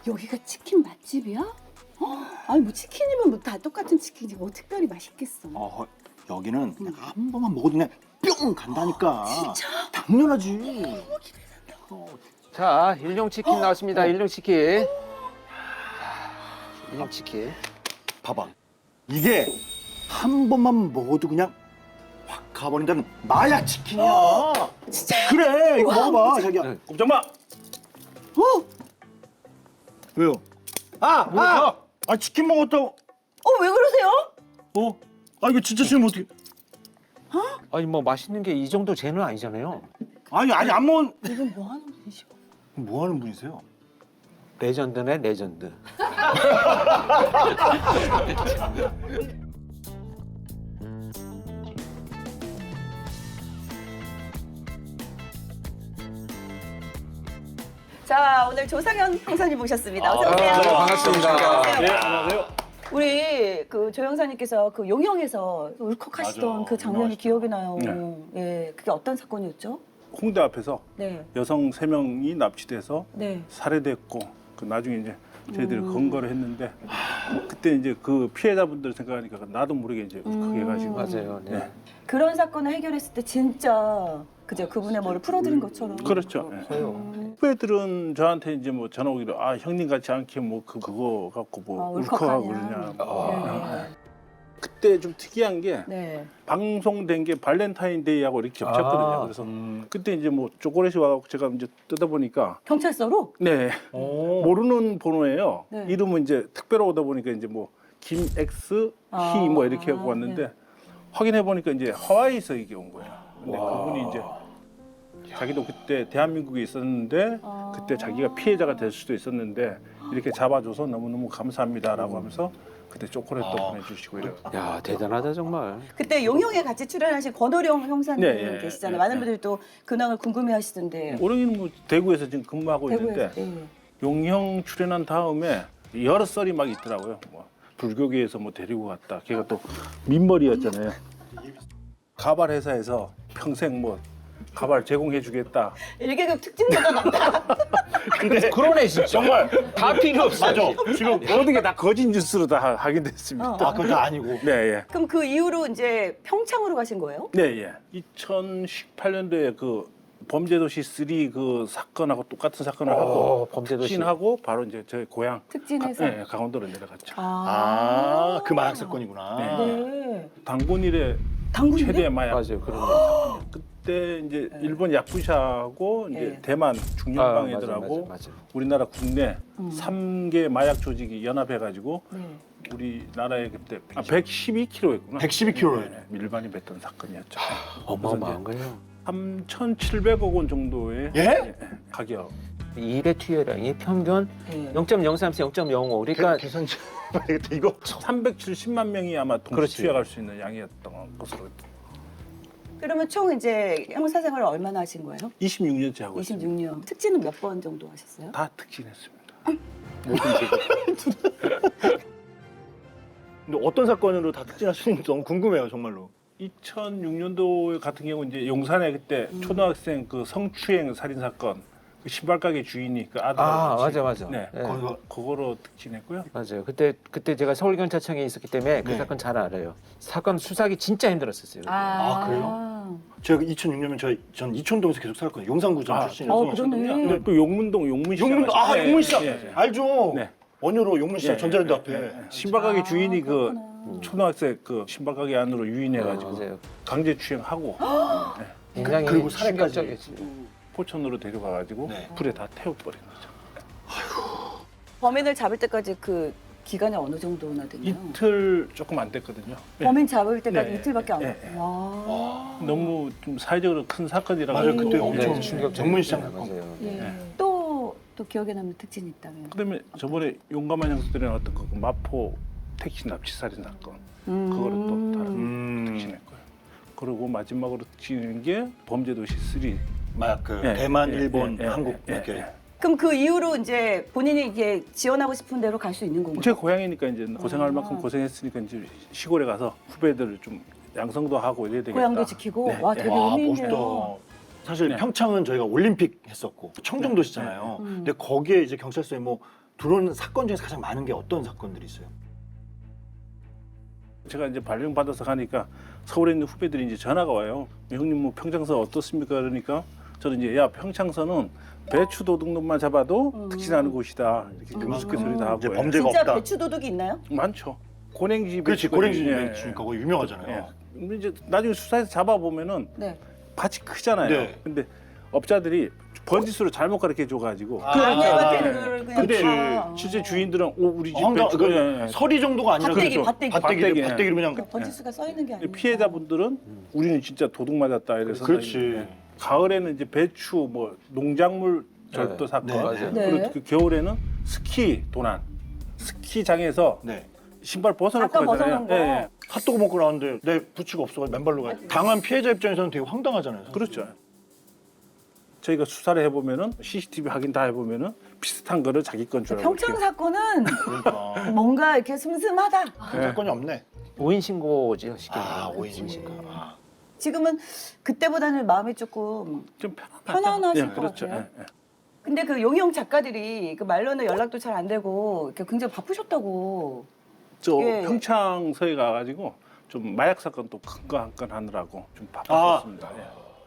여기가 치킨 맛집이야? 아니 뭐 치킨이면 뭐 다 똑같은 치킨이지 뭐 특별히 맛있겠어. 여기는 그냥 한 번만 먹어도 그냥 뿅 간다니까. 진짜? 당연하지. 자, 일용 치킨 나왔습니다. 일용 치킨. 일용 치킨. 봐봐. 이게 한 번만 먹어도 그냥 확 가버린다는 마약 치킨이야. 진짜? 그래, 이거 먹어봐, 자기야. 네. 꼼짝마. 왜요? 치킨 먹었다고. 왜 그러세요? 이거 진짜 지금 어떻게? 아니 뭐 맛있는 게 이 정도 죄는 아니잖아요. 아니 안 먹은. 이분 뭐 하는 분이시고? 뭐 하는 분이세요? 레전드네 레전드. 자 오늘 조상현 형사님 모셨습니다. 어서 오세요. 반갑습니다. 네, 안녕하세요. 우리 그 조 형사님께서 그 용영에서 울컥하시던 맞아. 그 장면이 기억이 나요. 네. 예, 그게 어떤 사건이었죠? 홍대 앞에서 네, 여성 3명이 납치돼서 네. 살해됐고 그 나중에 이제 저희들이 검거를 했는데 그때 이제 그 피해자분들 생각하니까 나도 모르게 이제 울컥해가지고 맞아요. 네. 네. 그런 사건을 해결했을 때 진짜 그죠 그분의 뭐를 풀어드린 것처럼. 그렇죠. 네. 저요. 후배들은 저한테 이제 뭐 전화 오기로 형님 같지 않게 뭐 그거 갖고 뭐 울컥하고 그러냐. 네. 그때 좀 특이한 게 네. 방송된 게 발렌타인데이하고 이렇게 겹쳤거든요. 그래서 그때 이제 뭐 초콜릿이 와갖고 제가 이제 뜯어보니까 경찰서로? 네. 모르는 번호예요. 네. 이름은 이제 특별히 오다 보니까 이제 뭐 김X 희 뭐 이렇게 하고 왔는데 네. 확인해 보니까 이제 하와이에서 이게 온 거예요. 근데 그분이 이제 자기도 그때 대한민국에 있었는데 그때 자기가 피해자가 될 수도 있었는데 이렇게 잡아줘서 너무너무 감사합니다라고 하면서 그때 초콜릿도 보내주시고 이래요. 야 대단하다 정말. 그때 용영에 같이 출연하신 권오령 형사님 네, 계시잖아요. 네, 많은 네. 분들이 또 근황을 궁금해하시던데. 오령이는 뭐 대구에서 지금 근무하고 있는데 대구에서. 네. 용형 출연한 다음에 여러 썰이 막 있더라고요. 뭐 불교계에서 뭐 데리고 갔다. 걔가 또 민머리였잖아요. 가발 회사에서 평생 뭐 가발 제공해주겠다. 일개급 특집보다 낫다. 근데 그러네 진짜. 정말 다 필요 없어. 맞아. 지금 모든 게 다 거짓 뉴스로 다 확인됐습니다. 그건 다 아니고. 네, 예. 그럼 그 이후로 이제 평창으로 가신 거예요? 네, 예. 2018년도에 그 범죄도시 3 그 사건하고 똑같은 사건을 하고 범죄도시. 특진하고 바로 이제 저희 고향 특진해서? 네, 강원도로 내려갔죠. 그 마약 사건이구나. 네. 단군일의 당군인데? 최대 마약. 맞아요. 그런 거. 그때 이제 일본 야쿠샤하고 이제 네. 대만 중년방 맞아, 애들하고 맞아. 우리나라 국내 3개 마약 조직이 연합해가지고 네. 우리나라에 그때 112kg였구나. 112kg 요. 밀반이 뱉던 사건이었죠. 어마어마한 거예요. 3,700억 원 정도의 예? 가격. 2배 투여량이 평균 네. 0.03에서 0.05. 그러니까 계산 좀 해야겠다. 이거 370만 명이 아마 동시 그렇지. 투약할 수 있는 양이었던 것으로 그러면 총 이제 형사 생활을 얼마나 하신 거예요? 26년째 하고 있습니다. 26년. 특진은 몇 번 정도 하셨어요? 다 특진했습니다. 근데 어떤 사건으로 다 특진하시는지 너무 궁금해요, 정말로. 2006년도 같은 경우 이제 용산에 그때 초등학생 그 성추행 살인 사건 그 신발 가게 주인이 그 아들 맞아. 네, 네. 그거로 특진했고요. 맞아요. 그때 제가 서울경찰청에 있었기 때문에 그 네. 사건 잘 알아요. 사건 수사하기 진짜 힘들었었어요. 그래요? 제가 2006년면 전 이촌동에서 계속 살았거든요. 용산구청 출신이어서. 그러네. 근데 또 용문동 용문시장 용문동 아시죠? 용문시장 예, 예. 알죠. 네. 원효로 용문시장 전자랜드 앞에. 신발 가게 주인이 그 그렇구나. 초등학생 그 신발 가게 안으로 유인해가지고 맞아요. 강제 추행하고 굉장히 그리고 살해까지. 충격적이었지. 포천으로 데려가가지고 네. 불에 다 태워버린 거죠. 범인을 잡을 때까지 그 기간이 어느 정도나 되나요? 이틀 조금 안 됐거든요. 네. 범인 잡을 때까지 네. 이틀밖에 안 네. 됐어요. 와. 너무 좀 사회적으로 큰 사건이라 맞아요. 가지고 그때 네, 엄청 충격적이었어요. 정문시장 맞아요. 예. 네. 또 기억에 남는 특징이 있다면? 그다음에 저번에 용감한 형사들이 나왔던 그 마포 택시 납치 살인 사건 그거를 또 다른 특진했고요. 그리고 마지막으로 특진한 게 범죄도시 3. 마약 그 예, 대만, 예, 일본, 예, 한국 예, 이렇게. 예. 그럼 그 이후로 이제 본인이 이게 지원하고 싶은 대로 갈 수 있는 건가요? 제 고향이니까 이제 고생할 만큼 고생했으니까 이제 시골에 가서 후배들을 좀 양성도 하고 이래야 되겠다. 고향도 지키고 네. 와 되게 와 의미 있네요. 멋있다. 사실 네. 평창은 저희가 올림픽 했었고 청정도시잖아요. 근데 거기에 이제 경찰서에 뭐 들어오는 사건 중에서 가장 많은 게 어떤 사건들이 있어요? 제가 이제 발령 받아서 가니까 서울에 있는 후배들이 이제 전화가 와요. 형님 뭐 평창서 어떻습니까? 그러니까 저는 이제 야 평창서는 배추 도둑놈만 잡아도 특진하는 곳이다. 이렇게 우스갯소리도 하고 이제 범죄가 진짜 없다. 배추 도둑이 있나요? 많죠. 고랭지 그렇지, 배추가 고랭지 이제, 배추니까 그거 유명하잖아요. 예. 근데 이제 나중에 수사해서 잡아 보면은 네. 밭이 크잖아요. 네. 근데 업자들이 번지수를 잘못 가르쳐 줘가지고. 그 안에밖에는 네. 그걸 그냥 근데 다. 실제 주인들은 오 우리 집 황당, 배추 그 예, 예. 서리 정도가 아니라 밭대기, 그렇죠. 밭대기. 밭대기를 밭대기. 그냥 그 번지수가 써 있는 게 아니에요. 피해자분들은 우리는 진짜 도둑 맞았다 이래서 그렇지. 예. 가을에는 이제 배추 뭐 농작물 절도 사건 네. 맞아요. 네. 그리고 그 겨울에는 스키 도난 스키장에서 네. 신발 벗어놓고 잠깐 가잖아요. 벗어놓은 거. 예, 핫도그 먹고 나왔는데 내 부츠가 없어 맨발로 가. 당한 피해자 입장에서는 되게 황당하잖아요. 그렇죠. 저희가 수사를 해보면은 CCTV 확인 다 해보면은 비슷한 거를 자기 건 줄 알고 평창 사건은 그러니까 뭔가 이렇게 슴슴하다. 그 사건이 없네. 오인 신고지요, 쉽게 아, 말하면. 오인신가. 아. 지금은 그때보다는 마음이 조금. 좀 편안하실 것 그렇죠. 같아요. 예, 예. 근데 그 용영 작가들이 그 말로는 연락도 잘 안 되고 이렇게 굉장히 바쁘셨다고. 저 예. 평창서에 가가지고 좀 마약 사건 또 큰 거 한 건 하느라고 좀 바빴습니다.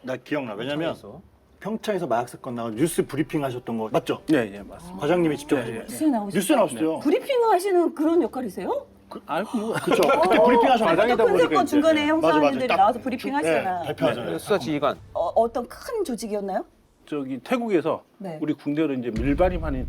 나 기억나. 왜냐면 평창에서. 평창에서 마약 사건 나와 뉴스 브리핑 하셨던 거 맞죠? 예, 예, 맞습니다. 과장님이 직접 하신 예, 예. 거예요. 뉴스에 나오셨어요? 뉴스에 나왔어요. 브리핑 하시는 그런 역할이세요? 아이고 뭐 그렇죠. 그때 브리핑 하셨는데 과장이다 큰 보니까 사건 이제, 중간에 예. 형사님들이 딱 나와서 브리핑 하시잖아. 발표하잖아요. 수사 지휘관. 어떤 큰 조직이었나요? 저기 태국에서 네. 우리 군대로 이제 밀반입하는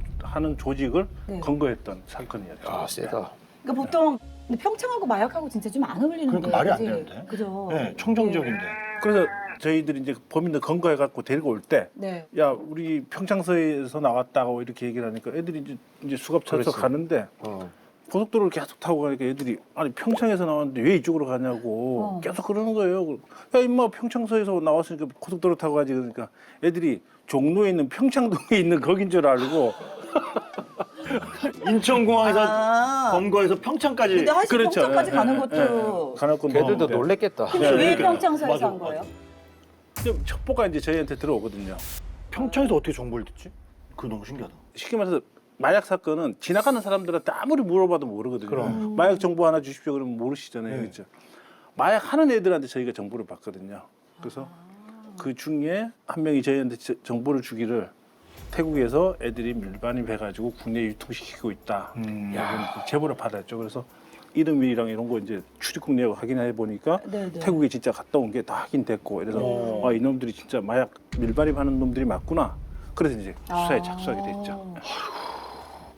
조직을 네. 검거했던 사건이었죠. 아, 세다. 그러니까 보통 근데 평창하고 마약하고 진짜 좀 안 어울리는데. 그러니까 말이 안 그지? 되는데. 그죠. 네, 청정지역인데. 그래서 저희들이 이제 범인들 검거해갖고 데리고 올 때, 네. 야 우리 평창서에서 나왔다고 이렇게 얘기를 하니까 애들이 이제 수갑 차서 그렇지. 가는데 어. 고속도로를 계속 타고 가니까 애들이 아니 평창에서 나왔는데 왜 이쪽으로 가냐고 계속 그러는 거예요. 야 임마 평창서에서 나왔으니까 고속도로 타고 가지 그러니까 애들이 종로에 있는 평창동에 있는 거긴 줄 알고 인천공항에서 아. 검거해서 평창까지. 근데 사실 그렇죠. 평창까지 예, 가는 예, 것도. 가나건 걔들도 놀랬겠다. 근데 왜 그러니까요. 평창서에서 맞아, 한 거예요? 첩보가 이제 저희한테 들어오거든요. 평창에서 어떻게 정보를 듣지? 그거 너무 신기하다. 쉽게 말해서 마약 사건은 지나가는 사람들한테 아무리 물어봐도 모르거든요. 그럼. 마약 정보 하나 주십시오 그러면 모르시잖아요. 네. 그렇죠? 마약 하는 애들한테 저희가 정보를 받거든요. 그래서 그 중에 한 명이 저희한테 정보를 주기를 태국에서 애들이 밀반입해가지고 국내에 유통시키고 있다. 야, 제보를 받았죠. 그래서 이름이랑 이런 거 이제 출입국 내역 확인해 보니까 네, 네. 태국에 진짜 갔다 온 게 다 확인됐고 그래서 아, 이놈들이 진짜 마약 밀반입하는 놈들이 맞구나. 그래서 이제 수사에 착수하게 됐죠.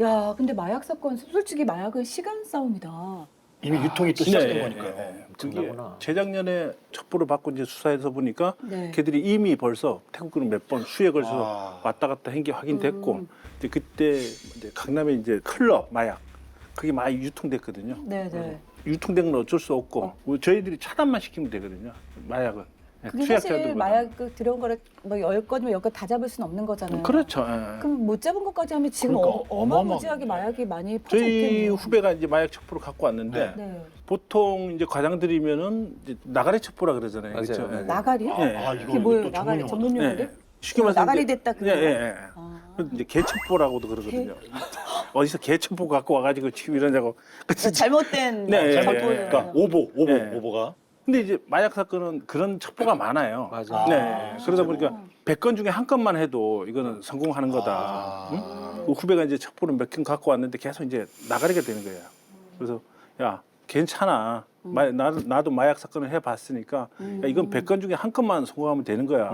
야, 근데 마약 사건 솔직히 마약은 시간 싸움이다. 이미 유통이 또 시작된 거니까요. 그게 엄청나구나. 재작년에 첩보를 받고 이제 수사해서 보니까 네. 걔들이 이미 벌써 태국으로 몇 번 수에 걸쳐서 아. 왔다 갔다 한 게 확인됐고 이제 그때 이제 강남에 이제 클럽 마약 그게 많이 유통됐거든요. 네, 네. 유통된 건 어쩔 수 없고 저희들이 차단만 시키면 되거든요. 마약은 그게 사실 투약자들보다. 마약 그 들어온 거를 뭐 10건이면 10건 다 잡을 수는 없는 거잖아요. 그렇죠. 예. 그럼 못 잡은 것까지 하면 지금 그러니까 어마무지하게 마약이 많이 퍼져 저희 있겠네요. 후배가 이제 마약 첩보를 갖고 왔는데 네. 보통 이제 과장들이면은 이제 나가리 첩보라 그러잖아요. 맞아요. 그렇죠? 네. 나가리요? 예. 아, 그게 뭐예요? 나가리 전문 예, 용어인데? 예. 쉽게 말해서 나가리 이제- 됐다 그런 예, 거. 예, 예. 아. 이제 개첩보라고도 그러거든요. 어디서 개첩보 갖고 와가지고 지금 이러냐고. 잘못된 네, 예, 정보를. 예. 그러니까 오보, 네. 오보가. 근데 이제 마약 사건은 그런 첩보가 많아요. 맞아. 네. 그러다 보니까 100건 중에 한 건만 해도 이거는 성공하는 거다. 응? 그 후배가 이제 첩보를 몇 건 갖고 왔는데 계속 이제 나가리가 되는 거예요. 그래서 야 괜찮아. 나도 마약 사건을 해봤으니까 야, 이건 100건 중에 한 건만 성공하면 되는 거야.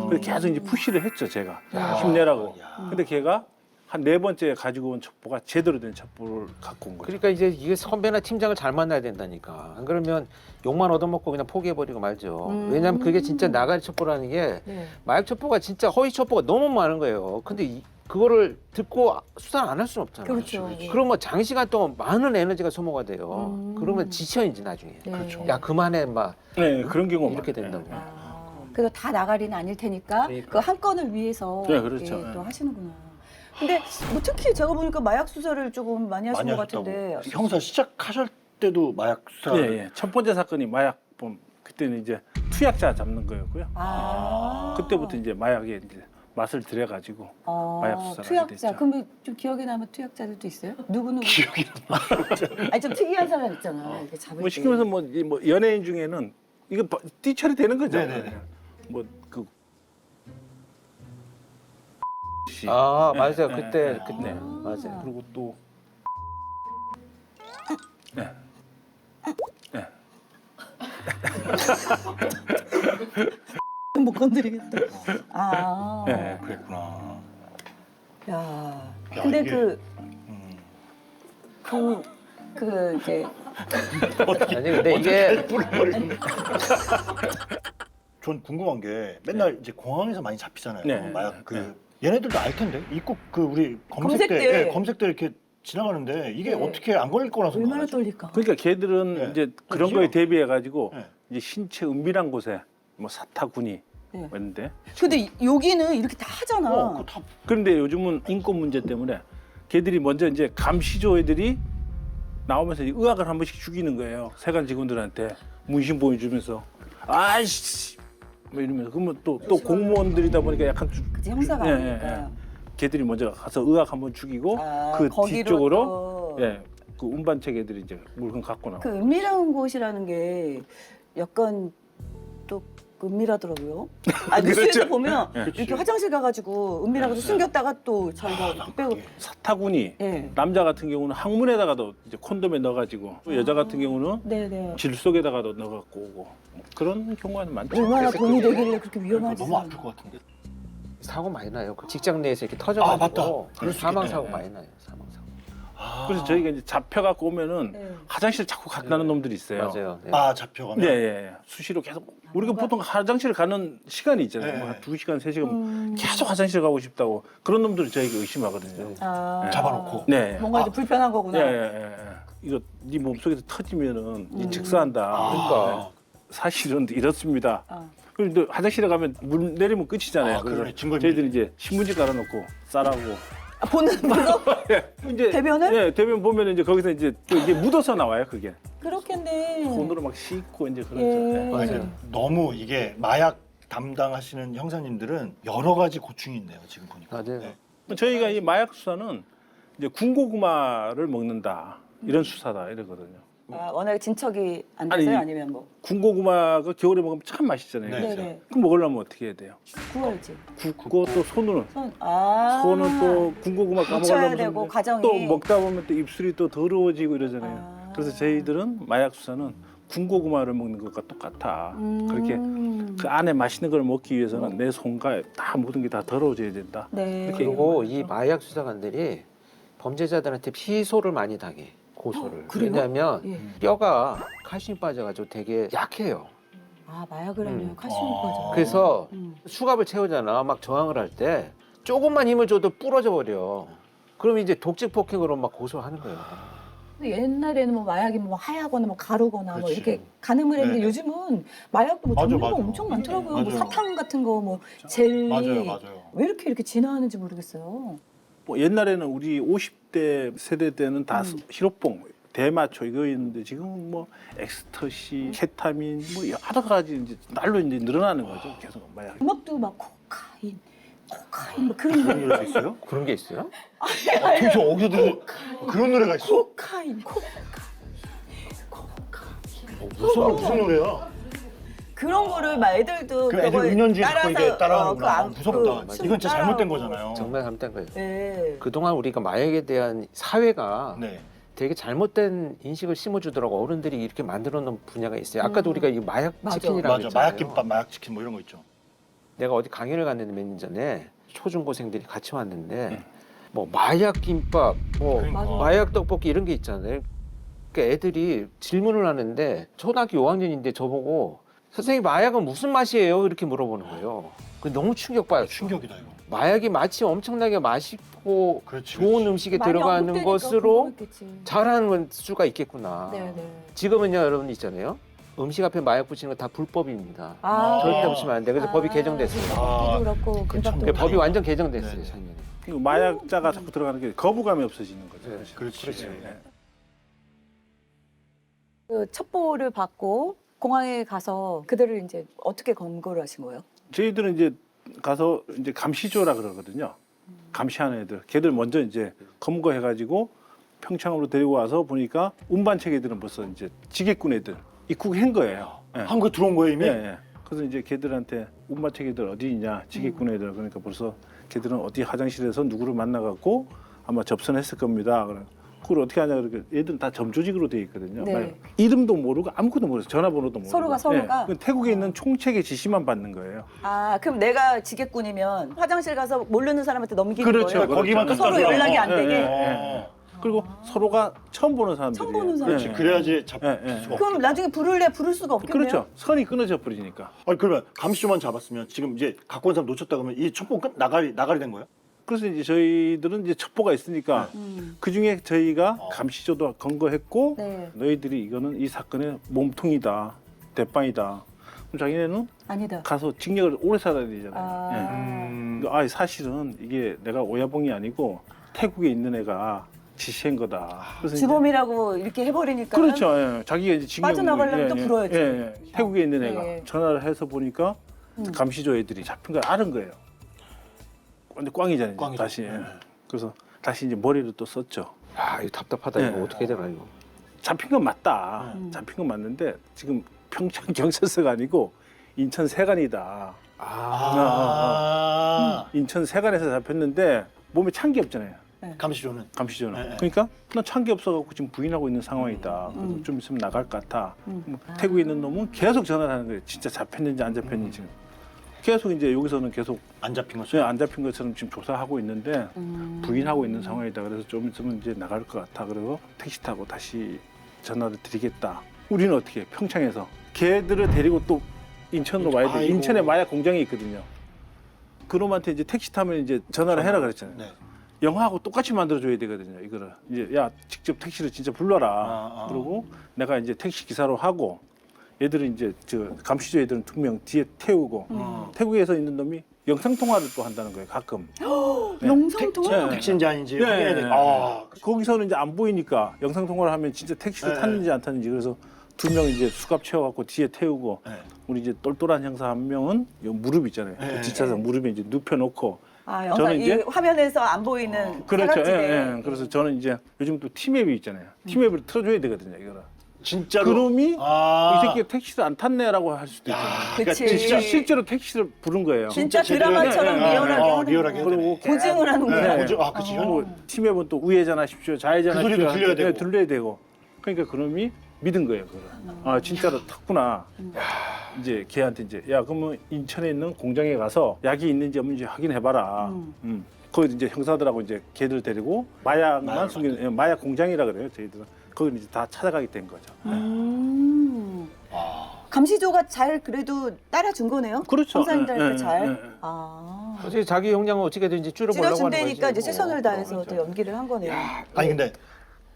그래서 계속 이제 푸시를 했죠 제가 힘내라고. 근데 걔가 한 4번째 가지고 온 첩보가 제대로 된 첩보를 갖고 온 거예요. 그러니까 이제 이게 선배나 팀장을 잘 만나야 된다니까. 안 그러면 욕만 얻어먹고 그냥 포기해버리고 말죠. 왜냐하면 그게 진짜 나가리 첩보라는 게 네. 마약 첩보가 진짜 허위 첩보가 너무 많은 거예요. 근데 그거를 듣고 수사를 안 할 수는 없잖아요. 그렇죠. 그럼 뭐 장시간 동안 많은 에너지가 소모가 돼요. 그러면 지쳐 이제 나중에. 네. 그렇죠. 야 그만해 막 네, 그런 경우가 이렇게 많아요. 된다고. 아, 그래서 다 나가리는 아닐 테니까 그러니까. 그 한 건을 위해서 네, 그렇죠. 예, 또 네. 하시는구나. 근데 뭐 특히 제가 보니까 마약 수사를 조금 많이 하신 많이 것 하셨다고. 같은데 형사 시작하실 때도 마약 수사. 예, 예. 첫 번째 사건이 마약범 그때는 이제 투약자 잡는 거였고요. 아. 그때부터 이제 마약에 이제 맛을 들여가지고 마약 수사를 하게 투약자. 됐죠. 그럼 좀 기억에 남은 투약자들도 있어요? 누구누구? 기억이 나. 아니 좀 특이한 사람 있잖아. 이렇게 잡을 뭐 때. 시키면서 뭐 연예인 중에는 이거 띠처리 되는 거죠. 네네네. 뭐그 아 맞아요. 네, 그때 네, 그때 네. 맞아요. 그리고 또 네. 네. 못 건드리겠다. 아. 네. 그랬구나. 야. 야, 근데 이게- 음. 그 이제 아니 근데 이게 전 궁금한 게 맨날 이제 공항에서 많이 잡히잖아요. 네. 마약 그 네. 얘네들도 알 텐데 입국 그 우리 검색대. 검색대 검색대 이렇게 지나가는데 이게 네. 어떻게 안 걸릴 거라서 얼마나 떨릴까? 그러니까 걔들은 네. 이제 그런 그죠? 거에 대비해 가지고 네. 이제 신체 은밀한 곳에 뭐 사타구니 네. 있는데 근데 여기는 이렇게 다 하잖아. 그거 다 그런데 요즘은 인권 문제 때문에 걔들이 먼저 이제 감시조 애들이 나오면서 의학을 한 번씩 죽이는 거예요. 세관 직원들한테 문신 보여주면서 아이씨 뭐 이러면서 그러면 또 공무원들이다 보니까 약간 그치 형사가 예, 아니니까. 예, 예. 걔들이 먼저 가서 의학 한번 죽이고 아, 그 거기로 뒤쪽으로 또 그 운반책 애들이 이제 물건 갖고 나와. 그 은밀한 곳이라는 게 약간 또 은밀하더라고요. 아 뉴스에서 그렇죠. 보면 네. 이렇게 화장실 가가지고 은밀하게 숨겼다가 또 자기가 이렇게 빼고. 사타구니 예. 남자 같은 경우는 항문에다가도 이제 콘돔에 넣어가지고 또 여자 같은 경우는 네네. 질 속에다가도 넣어갖고 오고 뭐 그런 경우가 많죠. 얼마나 그래서 돈이 되길래 그렇게 위험하지? 너무 아플 것 같은데. 사고 많이 나요. 그 직장 내에서 이렇게 터져가지고 맞다. 그럴 수 사망 있겠네. 사고 많이 나요. 사망 사고. 그래서 저희가 이제 잡혀갖고 오면은 네. 화장실 자꾸 간다는 놈들이 있어요. 맞아요. 네. 잡혀가면. 네, 예. 수시로 계속 우리가 보통 화장실 가는 시간이 있잖아요. 네. 뭐 한 2시간, 3시간 계속 화장실 가고 싶다고 그런 놈들을 저희가 의심하거든요. 아, 잡아놓고. 네. 뭔가 좀 불편한 거구나. 예, 예, 예. 이거 네 몸속에서 터지면은 이 즉사한다. 그러니까. 사실은 이렇습니다. 아. 그런데 화장실에 가면 물 내리면 끝이잖아요. 그러네. 그래서 증거인멸. 저희들이 이제 신문지 깔아놓고 싸라고. 아, 보는 벌써 이제 대변을? 네, 대변 보면 이제 거기서 이제 또 이게 묻어서 나와요. 그게 그렇겠네. 손으로 막 씻고 이제 그러죠. 예. 네. 맞아요. 너무 이게 마약 담당하시는 형사님들은 여러 가지 고충이 있네요. 지금 보니까. 맞아요. 네. 저희가 이 마약 수사는 이제 군고구마를 먹는다 이런 수사다 이러거든요. 아, 워낙에 진척이 안 아니, 돼서요? 아니면 뭐 군고구마가 겨울에 먹으면 참 맛있잖아요. 네. 그죠? 네네. 그럼 먹으려면 어떻게 해야 돼요? 구워야지. 굽고 또 손으로 손은 또 군고구마 묻혀야 까먹으려면 되고, 이제 과정이. 또 먹다 보면 또 입술이 또 더러워지고 이러잖아요. 아. 그래서 저희들은 마약 수사는 군고구마를 먹는 것과 똑같아. 그렇게 그 안에 맛있는 걸 먹기 위해서는 내 손과 다 모든 게 다 더러워져야 된다. 네. 이렇게 그리고 이 마약 수사관들이 범죄자들한테 피소를 많이 당해. 고소를. 그래요? 왜냐하면 예. 뼈가 칼슘 빠져가지고 되게 약해요. 아 마약을 하면 음. 칼슘이 빠져. 그래서 음. 수갑을 채우잖아. 막 저항을 할 때 조금만 힘을 줘도 부러져 버려. 그럼 이제 독직 폭행으로 막 고소하는 거예요. 근데 옛날에는 뭐 마약이 뭐 하얗거나 뭐 가루거나 뭐 그렇지. 이렇게 가늠을 했는데 네네. 요즘은 마약도 뭐 맞아, 종류가 맞아. 엄청 많더라고요. 맞아요. 뭐 사탕 같은 거, 뭐 젤리. 맞아요. 왜 이렇게 진화하는지 모르겠어요. 뭐 옛날에는 우리 50대 세대 때는 다 히로뽕, 대마초 이거였는데 지금 뭐 엑스터시, 케타민 뭐 여러 가지 이제 날로 이제 늘어나는 거죠. 계속 마약. 음악도 막 코카인 뭐 그런 그런 거. 노래가 있어요? 그런 게 있어요? 도대체 어디서 들은 그런 노래가 있어? 코카인. 무슨 노래야? 그런 거를 막 애들도 그 애들 그걸 은연중에 자꾸 이게 따라하는구나. 안- 무섭다. 그 이건 진짜 잘못된 따라하고. 거잖아요. 정말 잘못된 거예요. 네. 그동안 우리가 마약에 대한 사회가 네. 되게 잘못된 인식을 심어주더라고. 어른들이 이렇게 만들어 놓은 분야가 있어요. 아까도 우리가 이 마약 맞아. 치킨이라고 맞아. 했잖아요. 마약 김밥, 마약 치킨 뭐 이런 거 있죠. 내가 어디 강연을 갔는데 몇 년 전에 초중고생들이 같이 왔는데 뭐 마약 김밥, 뭐 그러니까. 맞아. 마약 떡볶이 이런 게 있잖아요. 그러니까 애들이 질문을 하는데 초등학교 5학년인데 저보고 선생님 마약은 무슨 맛이에요? 이렇게 물어보는 거예요. 그 너무 충격받았어. 충격이다 이거. 마약이 마치 엄청나게 맛있고 그렇지, 좋은 그렇지. 음식에 많이 들어가는 언급되니까 것으로 궁금했겠지. 잘하는 수가 있겠구나. 네네. 지금은요 여러분 있잖아요. 음식 앞에 마약 붙이는 거 다 불법입니다. 아, 절대 그래요? 붙이면 안 돼. 그래서 법이 개정됐어요. 아, 도 그렇고 그 김밥도 참- 그 법이 그렇고. 완전 개정됐어요 네네. 작년에. 그리고 마약자가 자꾸 들어가는 게 거부감이 없어지는 거죠. 네. 사실. 그렇지. 그렇죠. 네. 그 첩보를 받고 공항에 가서 그들을 이제 어떻게 검거를 하신 거예요? 저희들은 이제 가서 이제 감시조라 그러거든요. 감시하는 애들. 걔들 먼저 이제 검거해가지고 평창으로 데리고 와서 보니까 운반책 애들은 벌써 이제 지게꾼 애들 입국한 거예요. 예. 한국에 들어온 거예요 이미? 예, 예. 그래서 이제 걔들한테 운반책 애들 어디 있냐, 지게꾼 애들. 그러니까 벌써 걔들은 어디 화장실에서 누구를 만나갖고 아마 접선했을 겁니다. 그걸 어떻게 하냐 그러니까 얘들은 다 점조직으로 돼 있거든요. 네. 이름도 모르고 아무것도 모르죠. 전화번호도 모르고. 서로가? 예. 태국에 있는 총책의 지시만 받는 거예요. 아, 그럼 내가 지게꾼이면 화장실 가서 모르는 사람한테 넘기는 그렇죠. 거예요? 거기만 서로 갖다 줘요. 연락이 안 예, 되게? 예, 예. 그리고 서로가 처음 보는 사람들이. 처음 보는 사람. 그렇지. 그래야지 잡힐 예, 예. 수가 그럼 나중에 부를 수가 없겠네요? 그렇죠. 선이 끊어져 버리니까. 아니 그러면 감시조만 잡았으면 지금 이제 갖고 온 사람 놓쳤다 그러면 이 첩보 끝 나가리 된 거예요? 그래서 이제 저희들은 이제 첩보가 있으니까 그 중에 저희가 감시조도 검거했고 네. 너희들이 이거는 이 사건의 몸통이다, 대빵이다. 그럼 자기네는 아니다. 가서 징역을 오래 살아야 되잖아요. 아. 예. 아, 사실은 이게 내가 오야봉이 아니고 태국에 있는 애가 지시한 거다. 그래서 이제 주범이라고 이렇게 해버리니까. 그렇죠. 예. 자기가 이제 징역 빠져나가려면 또 불어야지. 태국에 있는 애가 예. 전화를 해서 보니까 감시조 애들이 잡힌 걸 아는 거예요. 완전 꽝이잖아요. 꽝이죠. 다시. 예. 그래서 다시 이제 머리를 또 썼죠. 야, 이거 답답하다. 이거 네. 어떻게 되나 이거. 잡힌 건 맞다. 잡힌 건 맞는데 지금 평창 경찰서가 아니고 인천 세관이다. 인천 세관에서 잡혔는데 몸에 찬 게 없잖아요. 감시조는. 감시조는. 네. 그러니까 난 찬 게 없어갖고 지금 부인하고 있는 상황이다. 그래서 좀 있으면 나갈 것 같아. 뭐 태국에 있는 놈은 계속 전화를 하는 거예요. 진짜 잡혔는지 안 잡혔는지. 계속 이제 여기서는 계속 안 잡힌 것처럼. 안 잡힌 것처럼 지금 조사하고 있는데 부인하고 있는 상황이다. 그래서 좀 있으면 이제 나갈 것 같아. 그리고 택시 타고 다시 전화를 드리겠다. 우리는 어떻게 해? 평창에서 걔들을 데리고 또 인천으로 와야 돼. 아이고. 인천에 마약 공장이 있거든요. 그놈한테 이제 택시 타면 이제 전화를 해라 그랬잖아요. 네. 영화하고 똑같이 만들어줘야 되거든요. 이거를 이제 야 직접 택시를 진짜 불러라. 그리고 내가 이제 택시 기사로 하고 얘들은 이제 저 감시조 애들은 2명 뒤에 태우고 태국에서 있는 놈이 영상 통화를 또 한다는 거예요. 가끔. 네. 영상통화? 택시인지 아닌지 네. 확인해야 돼. 아, 거기서는 이제 안 보이니까 영상 통화를 하면 진짜 택시를 네. 탔는지 안 탔는지 그래서 2명 이제 수갑 채워갖고 뒤에 태우고 네. 우리 이제 똘똘한 형사 1명은 요 무릎 있잖아요. 네. 그 뒷차상 무릎에 이제 눕혀놓고 아, 영상 저는 이제- 이 화면에서 안 보이는 그렇죠. 사각지대. 그래서 저는 이제 요즘 또 티맵이 있잖아요. 티맵을 틀어줘야 되거든요. 이거를. 진짜로. 그놈이 아. 이 새끼가 택시를 안 탔네라고 할 수도 있잖아요. 그치. 진짜 실제로 택시를 부른 거예요. 진짜 제대로 드라마처럼 해야 돼. 리얼하게 하는 리얼하게 거야. 해야 되네. 고증을 하는구나. 네. 아, 그치. 그리고 티맵은 또 우회전하십시오, 좌회전하십시오. 그 소리도 들려야 되고. 네, 들려야 되고. 그러니까 그놈이 믿은 거예요. 그걸. 아 진짜로 탔구나. 이제 걔한테 이제 야 그러면 인천에 있는 공장에 가서 약이 있는지 없는지 확인해봐라. 거기 이제 형사들하고 이제 걔들 데리고 마약만 마약을 숨기는 마약 공장이라 그래요. 저희들은 거기 이제 다 찾아가게 된 거죠. 감시조가 잘 그래도 따라준 거네요. 그렇죠. 형사님들한테 예, 예, 잘. 예, 예. 아. 어차피 자기 형량을 어떻게든지 줄여보려고 하는 거지. 찌려준다니까 이제 뭐. 최선을 다해서 또 연기를 한 거네요. 아니 근데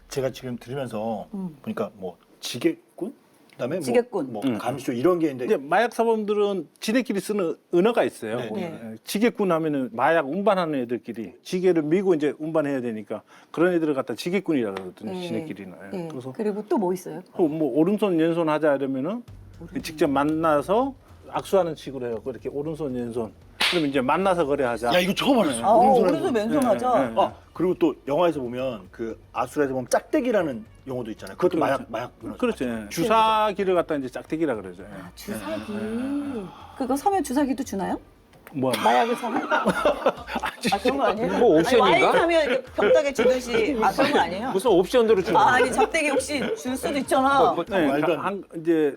제가 지금 들으면서 보니까 뭐 지게꾼, 그다음에 지게꾼. 뭐 감시조 이런 게 있는데 이제 마약 사범들은 지네끼리 쓰는 언어가 있어요. 네, 네. 지게꾼 하면은 마약 운반하는 애들끼리 지게를 밀고 이제 운반해야 되니까 그런 애들을 갖다 지게꾼이라 그러거든요. 네. 지네끼리는. 네. 그래서 그리고 또 뭐 있어요? 뭐 오른손 왼손 하자 이러면은 직접 만나서 악수하는 식으로 해요. 이렇게 오른손 왼손. 그러면 이제 만나서 거래하자. 야 이거 처음 알았어. 아, 오른손에 오른손 왼손하자. 네, 네. 아 그리고 또 영화에서 보면 그 아수라에서 보면 짝대기라는 용어도 있잖아요. 그것도 마약 그렇죠. 예. 주사기를 갖다 이제 짝대기라 그러죠. 예. 아, 주사기. 그거 서면 주사기도 주나요? 뭐 마약을 사면? 아, 그런 거 아니에요? 뭐 옵션인가? 아니, 와인 사면 이렇게 병따개 주듯이. 아, 그런 거 아니에요? 무슨 옵션으로 주는 아, 아니, 작대기 혹시 줄 수도 있잖아. 네, 말도 안 한, 이제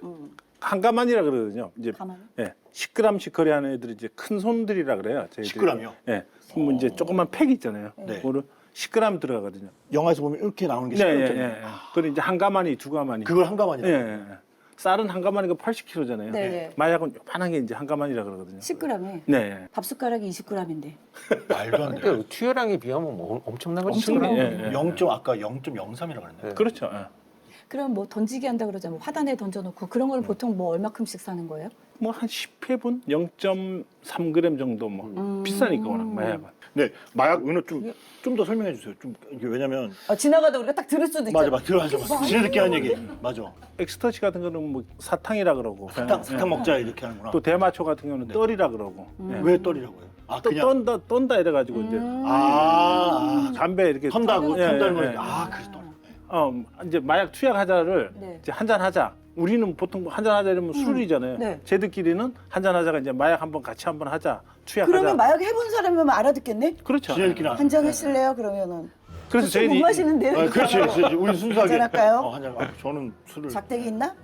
한가만이라 그러거든요. 이제 가만. 예, 10g씩 거래하는 애들이 이제 큰 손들이라 그래요. 저희들이. 10g 이요? 예. 그럼 이제 조그만 팩 있잖아요. 네. 그거를 10g 들어가거든요. 영화에서 보면 이렇게 나오는 게 네, 예, 시끄럽잖아요. 예, 예. 그걸 이제 한 가마니, 두 가마니. 그걸 한 가만이라. 예, 예. 쌀은 한 가마니가 80kg잖아요. 네, 네. 마약은 요만한 게 이제 한 가마니라 그러거든요. 10g에. 네. 예. 밥숟가락이 20g인데. 말도 안 돼. 그러니까 투여량에 비하면 뭐 엄청난 거지. 엄청나요. 예, 예. 0. 아까 0.03이라고 그랬네. 네. 그렇죠. 예. 그럼 뭐 던지기 한다 그러잖아요. 화단에 던져놓고 그런 걸 보통 뭐 얼마큼씩 사는 거예요? 뭐 한 10회분 0.3g 정도 뭐 비싸니까 워낙 마약은. 네, 마약 은어 좀 더 설명해 주세요. 좀 이게 왜냐면 지나가다 우리가 딱 들을 수도 있잖아. 맞아 들어가죠. 지네들끼리 하는 얘기 맞아. 엑스터시 같은 거는 뭐 사탕이라 그러고. 사탕 먹자 이렇게 하는구나. 또 대마초 같은 경우는 네. 떨이라 그러고. 예. 왜 떨이라고요? 아 또 그냥 떤다 이래가지고 이제 담배 이렇게 턴다고 예, 턴다는 예, 거. 예. 아 그래서 떨. 이제 마약 투약하자를 네. 이제 한잔 하자. 우리는 보통 한잔 하자 이러면 술이잖아요. 네. 쟤들끼리는 한잔 하자가 이제 마약 한번 같이 한번 하자. 투약하자. 그러면 마약 해본 사람이면 알아듣겠네? 그렇죠. 지네들끼리 한 잔 하실래요? 그러면은. 그래서 술 못 저희는 마시는데요? 아, 그렇지. 우리 순수하게 한잔 할까요? 한잔. 저는 술을 작대기 있나?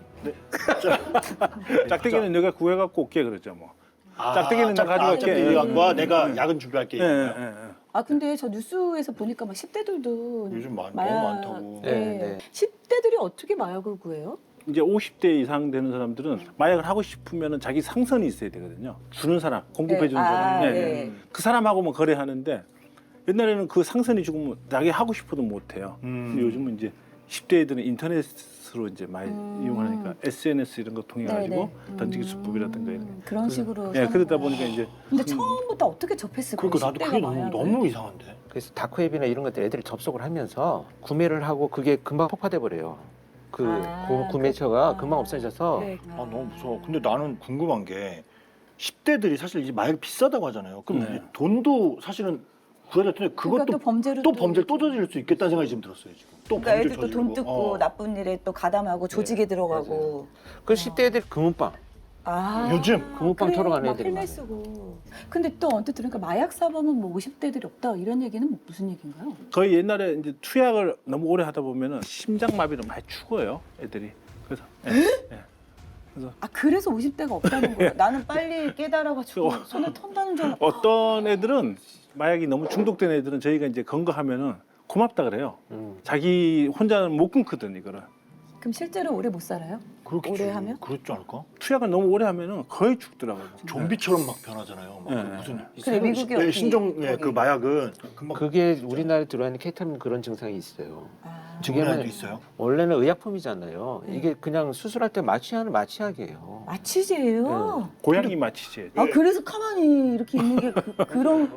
짝대기는 내가 구해갖고 올게 그러죠 뭐. 짝대기는 내가 가져갈게. 짝대기 갖고 내가 약은 준비할게. 예, 예, 예. 아 근데 저 뉴스에서 보니까 막 10대들도 요즘 너무 많다고. 네, 네. 10대들이 어떻게 마약을 구해요? 이제 50대 이상 되는 사람들은 마약을 하고 싶으면은 자기 상선이 있어야 되거든요. 주는 사람, 공급해 주는 네. 사람. 예, 네. 예. 그 사람하고만 거래하는데 옛날에는 그 상선이 죽으면 자기 하고 싶어도 못 해요. 근데 요즘은 이제 10대 애들은 인터넷으로 이제 많이 이용하니까 SNS 이런 거 통해 가지고 던지기 수법이라든가 이런 거. 그런 식으로. 예, 그러다 보니까 이제 근데 처음부터 어떻게 접했을까요? 그러니까 나도 10대가 그게 마약을? 너무 이상한데. 그래서 다크웹이나 이런 것들 애들이 접속을 하면서 구매를 하고 그게 금방 폭파돼 버려요. 그 구매처가 금방 없어져서 네. 아 너무 무서워. 근데 나는 궁금한 게 10대들이 사실 이제 마약이 비싸다고 하잖아요. 그럼 네. 돈도 사실은 구해야 될 텐데 그것도 그러니까 또 범죄를 또 범죄를 또 저지를 수 있겠다는 생각이 지금 들었어요. 지금 또 그러니까 범죄 애들 또 돈 뜯고 나쁜 일에 또 가담하고 조직에 들어가고. 그 10대 애들 금은방 아 요즘 금은방 털어 가는 막 애들이 헬멧 많아요. 쓰고. 근데 또 언뜻 들으니까 마약 사범은 뭐 50대들이 없다 이런 얘기는 무슨 얘기인가요? 거의 옛날에 이제 투약을 너무 오래 하다 보면은 심장마비로 많이 죽어요, 애들이. 그래서 아 그래서 50대가 없다는 거예요? 나는 빨리 깨달아가지고 손에 턴다는 줄 알았어. 어떤 애들은 마약이 너무 중독된 애들은 저희가 이제 건거하면은 고맙다 그래요. 자기 혼자는 못 끊거든 이거를. 그럼 실제로 오래 못 살아요? 그렇겠지. 오래 하면? 그렇지 않을까? 투약을 너무 오래 하면은 거의 죽더라고요. 좀비처럼 막 변하잖아요. 막 네. 무슨 그래, 미국에 어디- 신종의 그 거기. 마약은 금방 그게 우리나라에 들어있는 케타민 그런 증상이 있어요. 중간에도 있어요. 원래는 의약품이잖아요. 이게 그냥 수술할 때 마취하는 마취약이에요. 마취제예요? 고양이 마취제. 아 그래서 가만히 이렇게 있는 게 그런.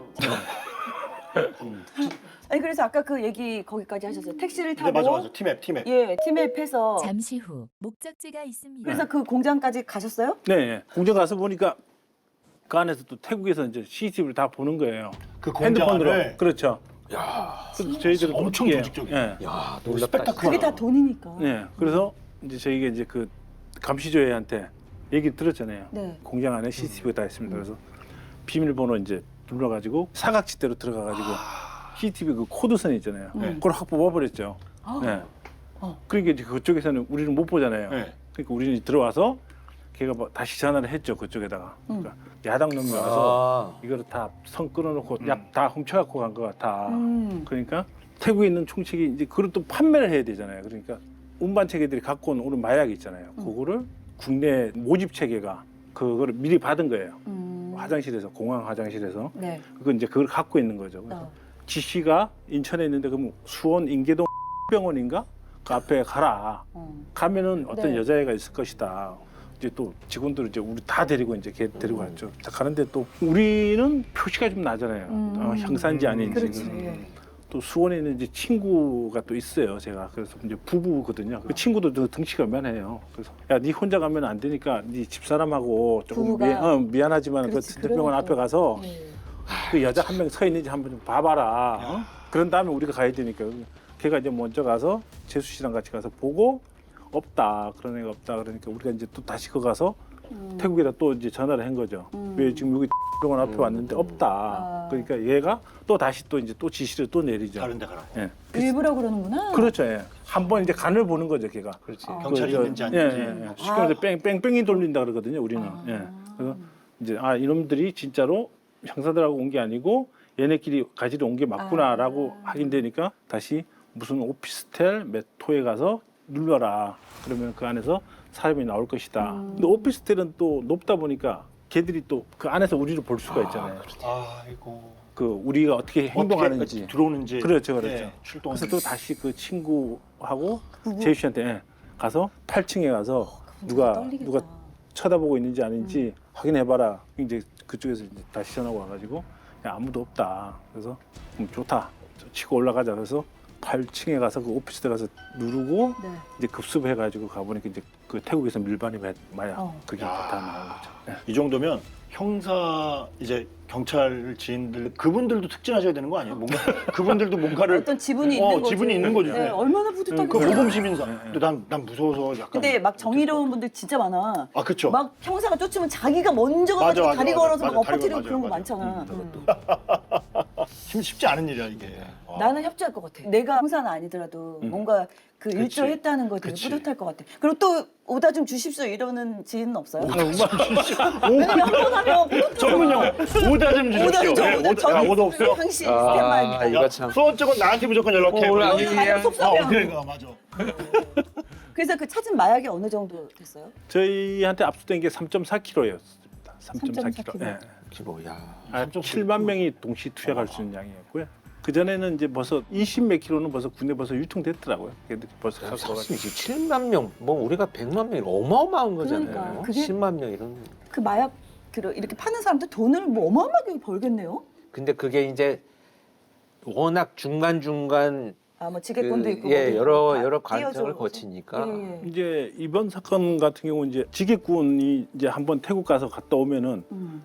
아니 그래서 아까 그 얘기 거기까지 하셨어요. 택시를 타고. 네 맞아. 티맵. 예, 팀앱해서. 잠시 후 목적지가 있습니다. 그래서 그 공장까지 가셨어요? 네, 공장 가서 보니까 그 안에서 또 태국에서 이제 CCTV를 다 보는 거예요. 그 공장을 그렇죠. 그래서 저희들은 엄청 어떻게 해요? 조직적이에요. 예. 야, 놀랍다. 놀랍다. 그게 다 돈이니까. 네, 그래서 이제 저희가 이제 그 감시조회한테 얘기 들었잖아요. 네. 공장 안에 CCTV가 다 있습니다. 그래서 비밀번호 이제 눌러가지고 사각지대로 들어가가지고 CCTV 그 코드선 있잖아요. 네. 그걸 확 뽑아버렸죠. 네. 그러니까 이제 그쪽에서는 우리는 못 보잖아요. 네. 그러니까 우리는 들어와서 걔가 뭐 다시 전화를 했죠. 그쪽에다가. 그러니까 야당 놈이 와서 이거를 다 선 끊어놓고 약 다 훔쳐갖고 간 것 같아. 그러니까 태국에 있는 총책이 이제 그걸 또 판매를 해야 되잖아요. 그러니까 운반체계들이 갖고 온 오늘 마약이 있잖아요. 그거를 국내 모집 체계가 그거를 미리 받은 거예요. 화장실에서 공항 화장실에서 네. 그거 이제 그걸 갖고 있는 거죠. 그래서 어. 지씨가 인천에 있는데 그럼 수원 인계동 병원인가 그 앞에 가라. 가면은 어떤 네. 여자애가 있을 것이다. 이제 또 직원들 이제 우리 다 데리고 이제 걔 데리고 갔죠. 자, 가는데 또 우리는 표시가 좀 나잖아요. 형사인지 아닌지. 그렇지. 또 수원에 있는 이제 친구가 또 있어요. 제가 그래서 이제 부부거든요. 그 친구도 등치가 면해요. 그래서 야, 네 혼자 가면 안 되니까 네 집사람하고 조금 부부가. 미안하지만 그렇지, 그 대병원 그러니까. 앞에 가서 네. 그 여자 한 명 서 있는지 한번 좀 봐봐라. 어? 그런 다음에 우리가 가야 되니까 걔가 이제 먼저 가서 재수 씨랑 같이 가서 보고 없다 그런 애가 없다 그러니까 우리가 이제 또 다시 거 가서 태국에다 또 이제 전화를 한 거죠. 왜 지금 여기 병원 앞에 왔는데 없다. 그러니까 얘가 또 다시 또 이제 또 지시를 또 내리죠. 다른 데 가라고. 예. 일부러 그러는구나. 그렇죠. 예. 한번 이제 간을 보는 거죠, 걔가. 그렇지. 경찰이 그 저- 있는지 예, 아닌지. 예, 예. 쉽게 말해서 뺑뺑이 돌린다 그러거든요, 우리는. 예. 그래서 이제 이놈들이 진짜로 형사들하고 온 게 아니고 얘네끼리 가지러 온 게 맞구나라고 확인되니까 다시 무슨 오피스텔 몇 호에 가서 눌러라. 그러면 그 안에서 사람이 나올 것이다. 근데 오피스텔은 또 높다 보니까 걔들이 또 그 안에서 우리를 볼 수가 있잖아요. 아이고. 그 우리가 어떻게 행동하는지. 어떻게 들어오는지. 그렇죠, 그렇죠. 예, 출동. 그래서 또 다시 그 친구하고 제이 씨한테 가서 8층에 가서 누가 떨리겠다. 누가 쳐다보고 있는지 아닌지 확인해봐라. 이제 그쪽에서 이제 다시 전화가 와가지고 야, 아무도 없다. 그래서 좋다. 치고 올라가자. 그래서 8층에 가서 그 오피스에 가서 누르고 네. 이제 급습해가지고 가보니까 이제 그 태국에서 밀반입 마약 그게 야. 다 나온 거죠. 네. 이 정도면 형사 이제 경찰 지인들 그분들도 특진하셔야 되는 거 아니에요? 뭔가 그분들도 뭔가를 어떤 지분이 있는 거죠. 지분이 있는 거죠. 네, 얼마나 뿌듯하겠어요. 그 모범 시민사. 네. 근데 난 무서워서 약간. 근데 막 정의로운 분들 진짜 많아. 아 그렇죠. 막 형사가 쫓으면 자기가 먼저 맞아, 가가지고 맞아, 다리 맞아. 걸어서 맞아, 막 다리 엎어뜨리고 걸어, 그런 거 맞아, 많잖아. 쉽지 않은 일이야 이게. 와. 나는 협조할 것 같아. 내가 형사는 아니더라도 뭔가 그 그치. 일조했다는 거에 되게 그치. 뿌듯할 것 같아. 그리고 또 오다 좀 주십시오 이러는 지인은 없어요? 오, 왜냐면 한번 하면 뿌듯해. 전문용 오다 좀 주십시오. 오다 네, 좀 야, 오다 없어? 당신 아, 스탠바입니다. 이거 참. 수원 쪽은 나한테 무조건 연락해. 오늘 여기 아니, 가서 속상해. 그러니까 맞아. 그래서 그 찾은 마약이 어느 정도 됐어요? 저희한테 압수된 게 3.4kg였습니다. 3.4kg. 3.4kg. 예. 기로 야. 7만 명이 동시 투약할 수 있는 양이었고요. 그 전에는 이제 벌써 20몇 킬로는 벌써 군대 벌써 유통됐더라고요. 걔들 벌써 갖고 사실 와가지고. 7만 명, 뭐 우리가 100만 명 어마어마한 거잖아요. 그러니까, 그게- 10만 명 이런. 그 마약 이렇게 파는 사람들 돈을 뭐 어마어마하게 벌겠네요. 근데 그게 이제 워낙 중간 아 뭐 지게꾼도 있고 예, 뭐도 여러 다 여러 띄워줘. 과정을 거치니까. 예, 예. 이제 이번 사건 같은 경우 이제 지게꾼이 이제 한번 태국 가서 갔다 오면은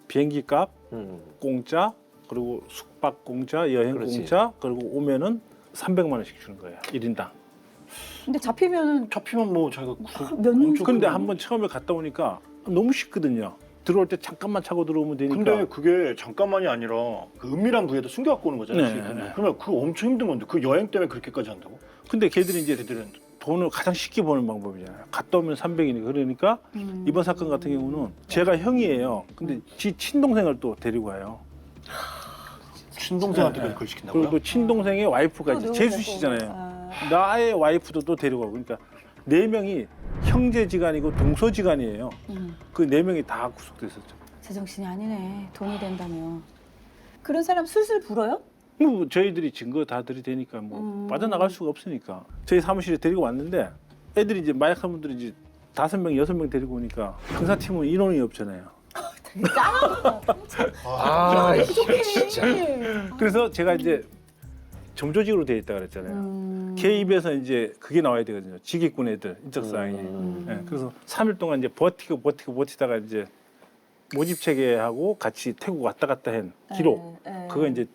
비행기 값 음. 공짜 그리고 숙박 공짜 여행 그렇지. 공짜 그리고 오면은 300만 원씩 주는 거예요. 1인당. 근데 잡히면은 잡히면 뭐 자기가 구속. 몇 년? 근데 한번 처음에 갔다 오니까 너무 쉽거든요. 들어올 때 잠깐만 차고 들어오면 되니까. 근데 그게 잠깐만이 아니라 그 은밀한 부위에도 숨겨갖고 오는 거잖아요. 네, 지금. 네. 그러면 그거 엄청 힘든 건데 그 여행 때문에 그렇게까지 한다고? 근데 걔들이 이제 걔들은 돈을 가장 쉽게 버는 방법이잖아요. 갔다 오면 300이니까 그러니까 이번 사건 같은 경우는 제가 형이에요. 근데 지 친동생을 또 데리고 와요. 친동생한테도 네. 그걸 시킨다고요? 그리고 또 친동생의 와이프가 이제 재수 씨잖아요. 아, 나의 와이프도 또 데리고 가고 그러니까 네 명이 형제지간이고 동서지간이에요. 그 네 명이 다 구속됐었죠. 제정신이 아니네. 돈이 된다며. 그런 사람 술술 불어요? 뭐 저희들이 증거 다 들이대니까 뭐 빠져나갈 수가 없으니까 저희 사무실에 데리고 왔는데 애들이 이제 마약한 분들이 이제 5명, 6명 데리고 오니까 형사팀은 인원이 없잖아요. 되게 짠하다. 아, 부족해. 진짜. 그래서 제가 이제 점조직으로 돼 있다 그랬잖아요. 걔 입에서 이제 그게 나와야 되거든요. 지기꾼 애들 인적사항이. 예, 그래서 3일 동안 이제 버티다가 이제 모집 체계하고 같이 태국 왔다 갔다 한 기록. 네, 그거 이제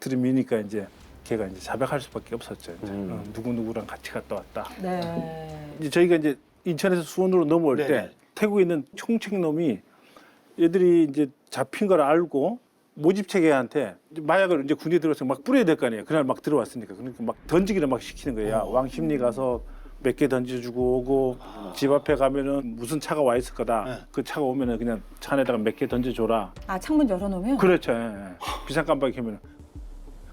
들으미니까 이제 걔가 이제 자백할 수밖에 없었죠. 이제. 음. 누구 누구랑 같이 갔다 왔다. 네. 이제 저희가 이제 인천에서 수원으로 넘어올 때 네네. 태국에 있는 총책놈이 얘들이 이제 잡힌 걸 알고 모집 체계한테 마약을 이제 군대 들어서 막 뿌려야 될 거 아니에요. 그날 막 들어왔으니까 그러니까 막 던지기를 막 시키는 거예요. 왕십리 가서 몇 개 던져주고 오고 집 앞에 가면은 무슨 차가 와 있을 거다. 네. 그 차가 오면은 그냥 차 안에다가 몇 개 던져줘라. 아 창문 열어놓으면? 그렇죠. 예, 예. 비상 깜빡이 켜면.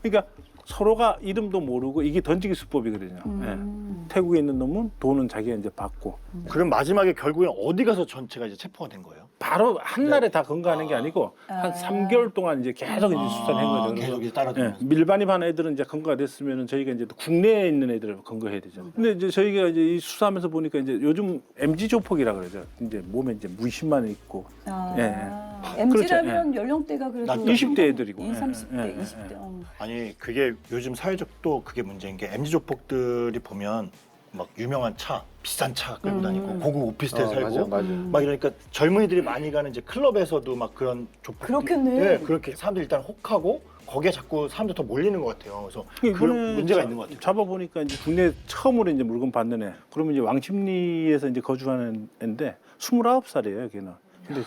그러니까 서로가 이름도 모르고 이게 던지기 수법이거든요. 예. 태국에 있는 놈은 돈은 자기가 이제 받고 그럼 마지막에 결국엔 어디 가서 전체가 이제 체포가 된 거예요? 바로 한날에 다 검거하는 게 아니고 한 아. 3개월 동안 이제 계속 이제 수사를 한 거죠. 그래서 계속 따라다니는. 예, 밀반입한 애들은 이제 검거가 됐으면은 저희가 이제 또 국내에 있는 애들을 검거해야 되죠. 근데 이제 저희가 이제 이 수사하면서 보니까 이제 요즘 MG 조폭이라 그러죠. 이제 몸에 이제 무심만 있고 아, 예, MZ라면 연령대가 그래도 나 20대 애들이고. 20, 30대, 예, 예, 20대. 아니 그게 요즘 사회적 또 그게 문제인 게 MZ 조폭들이 보면 막 유명한 차, 비싼 차 끌고 다니고 고급 오피스텔 살고 맞아. 막 이러니까 젊은이들이 많이 가는 이제 클럽에서도 막 그런 조폭 그렇겠네. 네, 그렇게 사람들이 일단 혹하고 거기에 자꾸 사람들 더 몰리는 것 같아요. 그래서 그런 문제가 있는 것 같아요. 잡아보니까 이제 국내 처음으로 이제 물건 받는 애. 그러면 이제 왕십리에서 이제 거주하는 애인데 29살이에요, 걔는. 근데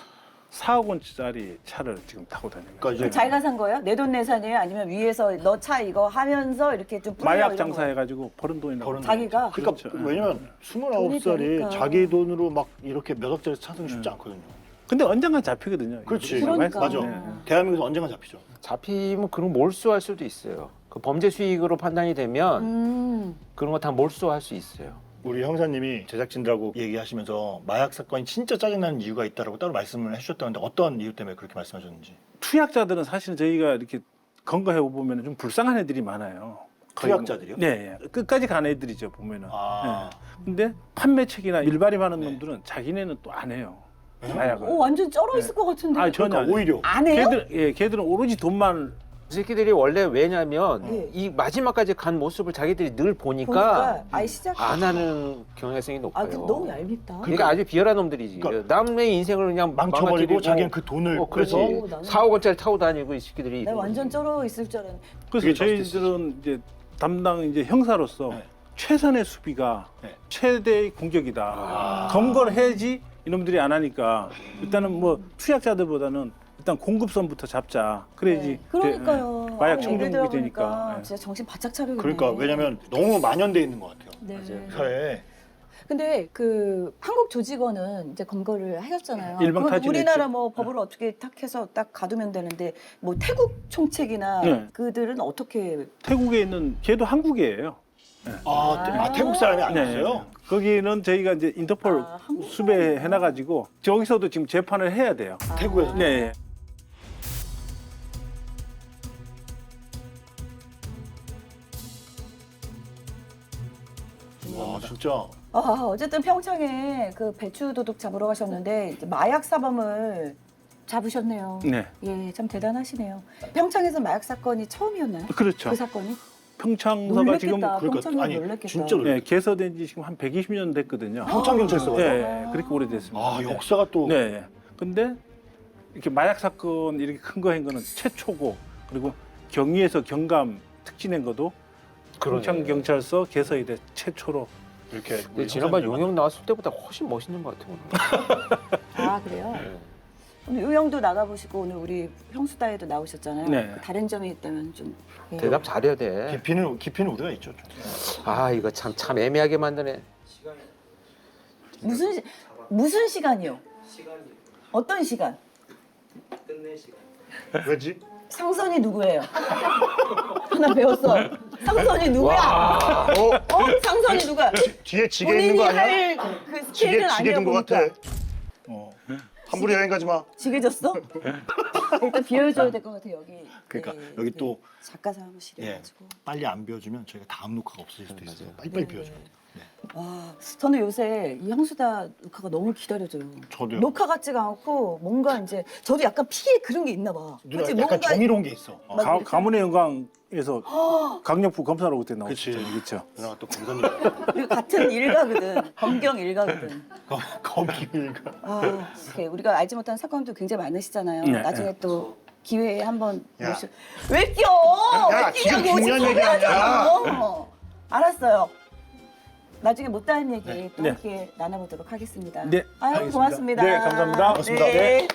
4억 원짜리 차를 지금 타고 다니는 거예요. 그러니까 이제 자기가 산 거예요? 내돈내산이에요? 아니면 위에서 너 차 이거 하면서 이렇게 좀 뿌려 마약 이런 장사해가지고 버는 돈이 나고. 버는 자기가? 그러니까 그렇죠. 왜냐면 돈이 29살이 되니까. 자기 돈으로 막 이렇게 몇 억짜리 사는 게 쉽지 않거든요. 근데 언젠간 잡히거든요. 그렇지. 그러니까. 맞아. 네. 대한민국에서 언젠가 잡히죠. 잡히면 그런 몰수할 수도 있어요. 그 범죄 수익으로 판단이 되면 그런 거 다 몰수할 수 있어요. 우리 형사님이 제작진들하고 얘기하시면서 마약 사건이 진짜 짜증나는 이유가 있다라고 따로 말씀을 해주셨다는데 어떤 이유 때문에 그렇게 말씀하셨는지. 투약자들은 사실은 저희가 이렇게 검거해 보면 좀 불쌍한 애들이 많아요. 거의 투약자들이요? 네, 예. 끝까지 간 애들이죠 보면은. 아. 예. 근데 판매책이나 일반입하는 놈들은 자기네는 또 안 해요. 마약을. 완전 쩔어 있을 것 같은데. 아니 전혀 그러니까 오히려 안 해요? 걔들은 오로지 돈만. 이 새끼들이 원래 왜냐면 네. 이 마지막까지 간 모습을 자기들이 늘 보니까 보니까 아예 시작. 안 하는 경향성이 높아요. 아, 그 너무 얄밉다. 그러니까 아주 비열한 놈들이지. 그러니까 남의 인생을 그냥 망쳐버리고 망가뜨리고 자기는 그 돈을 그렇지. 나는- 4억 원짜리 타고 다니고 이 새끼들이. 나 완전 쩔어 있을 줄 알았는데. 그래서 그게 저희들은 이제 담당 이제 형사로서 네. 최선의 수비가 네. 최대의 공격이다. 검거를 해야지 이놈들이 안 하니까 일단은 뭐 투약자들보다는 일단 공급선부터 잡자. 그래야지. 네. 그러니까요. 마약 얘기 청정국이 들어보니까 되니까. 네. 진짜 정신 바짝 차리겠네. 그러니까 왜냐면 너무 만연돼 있는 것 같아요. 네. 사회에. 근데 그 한국 조직원은 이제 검거를 하셨잖아요. 일방 그건 타진했죠. 우리나라 뭐 법을 어떻게 딱 해서 딱 가두면 되는데 뭐 태국 총책이나 네. 그들은 어떻게 태국에 있는 걔도 한국이에요. 태국 사람이 네. 아니었어요? 거기는 저희가 이제 인터폴 한국 수배해놔가지고 저기서도 지금 재판을 해야 돼요. 태국에서. 네. 와 진짜. 어쨌든 평창에 그 배추 도둑 잡으러 가셨는데 이제 마약 사범을 잡으셨네요. 네. 예, 참 대단하시네요. 평창에서 마약 사건이 처음이었나요? 그렇죠. 그 사건이? 평창서가 지금 놀랬겠다. 평창이 아니 놀랬겠다. 진짜 네, 개서된 지 지금 한 120년 됐거든요. 평창 경찰서가. 네, 그렇게 오래됐습니다. 아 역사가 또. 네. 근데 이렇게 마약 사건 이렇게 큰 거 한 거는 최초고 그리고 경위에서 경감 특진한 것도 평창 경찰서 개서일에 최초로 이렇게 근데 지난번 용역 나왔을 때보다 훨씬 멋있는 것 같아요. 아, 그래요? 네. 오늘 요영도 나가보시고 오늘 우리 형수다에도 나오셨잖아요. 네. 다른 점이 있다면 좀 예. 대답 잘해야 돼. 깊이는 우리가 있죠. 좀. 아 이거 참 애매하게 만드네. 무슨 시간이요? 어떤 시간? 왜지? 상선이 누구예요? 하나 배웠어. 상선이 누구야? 상선이 누구야? 뒤에 지게 있는 거 아니야? 할그 지게 스케일은 지게 아니야 든 거 보니까. 같아. 함부로 여행 가지 마. 지게졌어? 일단 비워줘야 될 것 같아 여기. 그러니까 네, 여기 네. 또 작가 사무실이어가지고. 빨리 안 비워주면 저희가 다음 녹화가 없어질 수도 있어요. 빨리빨리 비워줘야 돼요. 와, 저는 요새 이 형수다 녹화가 너무 기다려져요. 저도요. 녹화 같지가 않고 뭔가 이제 저도 약간 피해 그런 게 있나 봐. 누나 그치? 약간 뭔가 정의로운 게 있어. 맞아. 가문의 영광에서 강력부 검사로 그때 그치. 나오셨죠. 그렇죠. 누나가 또 검사님. 우리 같은 일가거든. 검경 일가거든. 거기가. 아, 이렇게 우리가 알지 못한 사건도 굉장히 많으시잖아요. 네, 나중에 네. 또 기회에 한번 야. 왜 껴? 야, 왜 지금 끼냐고 중요한 지금 얘기 아니야. 하잖아. 알았어요. 나중에 못다한 얘기 또 네. 함께 나눠보도록 하겠습니다. 네, 아유, 알겠습니다. 고맙습니다. 네, 감사합니다. 고맙습니다. 네.